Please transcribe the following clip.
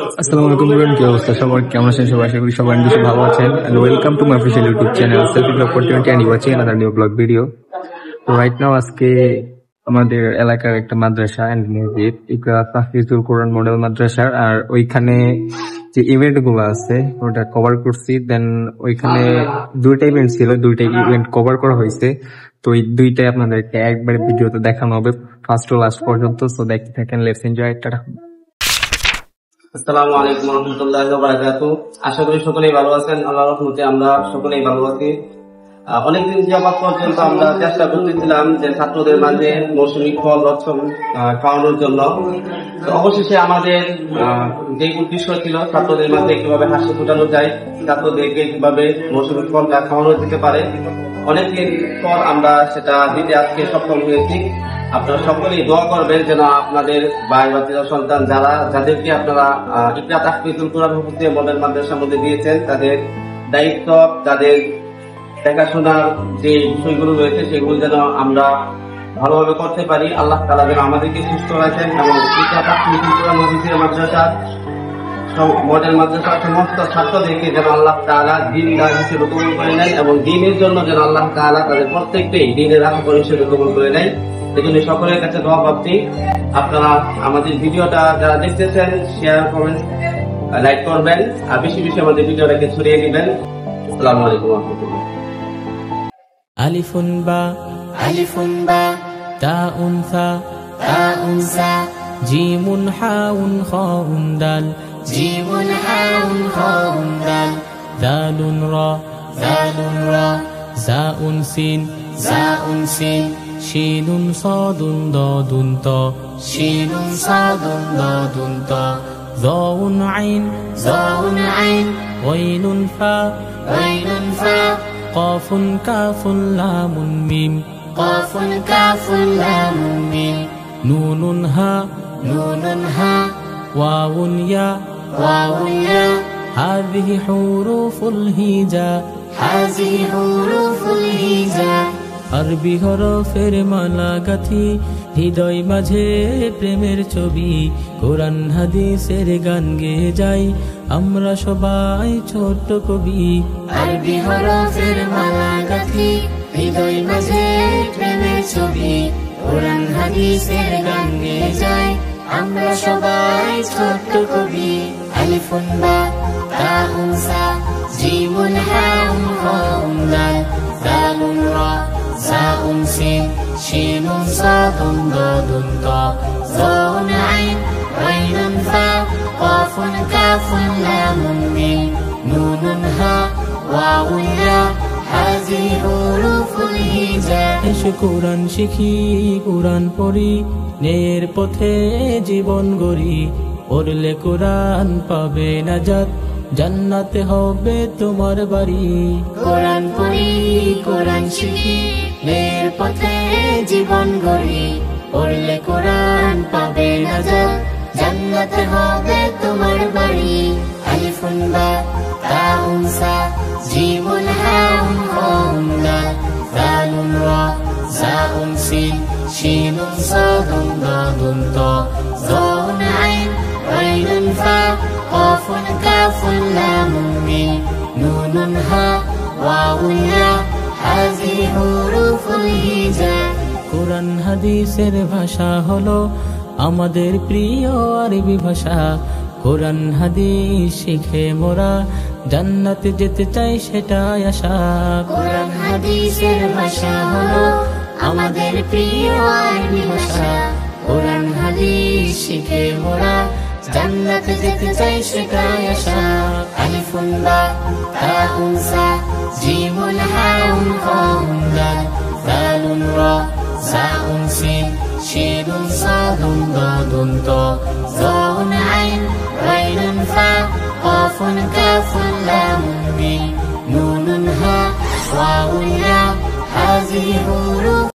আসসালামু আলাইকুম এভরিওয়ান, কি অবস্থা সবার? কেমন আছেন সবাই? আশা করি সবাই বেশি ভালো আছেন। And welcome to my official YouTube channel selfie vlog for 20 and watching another new vlog video. তো রাইট নাও আজকে আমাদের এলাকার একটা মাদ্রাসা এন্ড মসজিদ, এটা তাহফিজুল কোরআন মডেল মাদ্রাসা, আর ওইখানে যে ইভেন্ট গুলো আছে ওটা কভার করছি। দেন ওইখানে দুইটা ইভেন্ট ছিল, দুইটা ইভেন্ট কভার করা হয়েছে। তো এই দুইটাই আপনাদেরকে একবারে ভিডিওতে দেখানো হবে ফার্স্ট টু লাস্ট পর্যন্ত। সো দেখতে থাকেন, লেটস এনজয়। টাটা। আসসালামু আলাইকুম ওয়া রাহমাতুল্লাহি ওয়া বারাকাতুহু। আশা করি সকলেই ভালো আছেন। আল্লাহর রহমতে আমরা সকলেই ভালো আছি। অনেকদিন যাবত পর্যন্ত আমরা চেষ্টা করতেছিলাম যে ছাত্রদের মাঝে মৌসুমী ফল রক্ষণ খাওয়ানোর জন্য। তো অবশেষে আমাদের যে উদ্দেশ্য ছিল ছাত্রদের মাঝে কিভাবে হাসি ফোটানো যায়, ছাত্রদেরকে কিভাবে মৌসুমী ফল খাওয়ানো যেতে পারে, অনেকদিন পর আমরা সেটা দিতে আজকে সক্ষম হয়েছি। আপনারা সকলেই দোয়া করবেন যেন আপনাদের ভাই বাচ্চা সন্তান যাদেরকে আপনারা ইকরা তাহফিজুল কোরআন মডেল মাদ্রাসার মধ্যে দিয়েছেন, তাদের দায়িত্ব, তাদের দেখাশোনার যে বিষয়গুলো রয়েছে সেগুলো যেন আমরা ভালোভাবে করতে পারি। আল্লাহ তাআলা যেন আমাদেরকে সুস্থ রাখেন এবং ইকরা তাহফিজুল কোরআন মাদ্রাসা মডেল মাদ্রাসার সমস্ত ছাত্রদেরকে যেন আল্লাহ তাআলা দ্বীনদার হিসেবে কবুল করে নেন এবং দ্বীনের জন্য যেন আল্লাহ তাআলা তাদের প্রত্যেককেই দ্বীনের রাহবার হিসেবে কবুল করে নেন। এজন্য সকলের কাছে দোয়া প্রার্থী। আপনারা আমাদের ভিডিওটা যারা দেখতেছেন শেয়ার করবেন, লাইক করবেন, আর বেশি বেশি আমাদের ভিডিওটাকে ছড়িয়ে দিবেন। আসসালামু আলাইকুম ওয়া রাহমাতুল্লাহ। আলিফুন বা তাউন সা জিমুন হাউন খাউন দাল দালুন রা জাউন সিন শিনুন সাদুন দাদুন ত যাউন আইন গাইনুন ফা কাফুন কাফুন লামুন মিম নুনুন হা ওয়াউন ইয়া হাযিহি হুরুফুল হিজা আরবি হরফের মালা গাথি হৃদয় মাঝে প্রেমের ছবি, কোরআন হাদিসের গান গেয়ে যাই আমরা সবাই ছোট্ট কবি। আরবি হরফের মালা গাথি হৃদয় মাঝে প্রেমের ছবি, কোরআন হাদিসের গান গেয়ে যাই আমরা সবাই ছোট্ট কবি। আলিফুন বা তাউন সা জিমুন হাউন খাউন দাল দালুন রা জাউন সিন শিনুন সাদুন দাদুন ত যাউন আইন গাইনুন ফা কাফুন কাফুন লামুন মিম নুনুন হা ওয়াউন ইয়া হাযিহি হুরুফুল হিজা। এসো কোরআন শিখি, কোরআন পড়ি, ন্যায়ের পথে জীবন গড়ি, পড়লে কোরআন পাবে নাজাত, জান্নাতে হবে তোমার বাড়ি। কোরআন পড়ি, কোরআন শিখি, ন্যায়ের পথে জীবন গড়ি, পড়লে কোরআন পাবে নাজাত, জান্নাতে হবে তোমার বাড়ি। আলিফুন বা তাউন সা জিমুন হাউন খাউন দাল দালুন রা জাউন সিন শিনুন সাদুন দাদুন ত যাউন আইন গাইনুন ফা কাফুন কাফুন লামুন মিম নুনুন হা ওয়াউন ইয়া হাযিহি হুরুফুল হিজা। কোরআন হাদিসের ভাষা হলো আমাদের প্রিয় আরবি ভাষা, কোরআন হাদিস শিখে মোরা জান্নাতে যেতে চাই সেটাই আশা। কোরআন হাদিসের ভাষা হলো আমাদের প্রিয় আরবি ভাষা, কোরআন হাদিস শিখে মোরা জান্নাতে যেতে চাই সেটাই আশা। আলিফুন বা তাউন সা জিমুন হাউন খাউন দাল দালুন রা জাউন সিন শিনুন সাদুন দাদুন ত যাউন আইন গাইনুন ফা কাফুন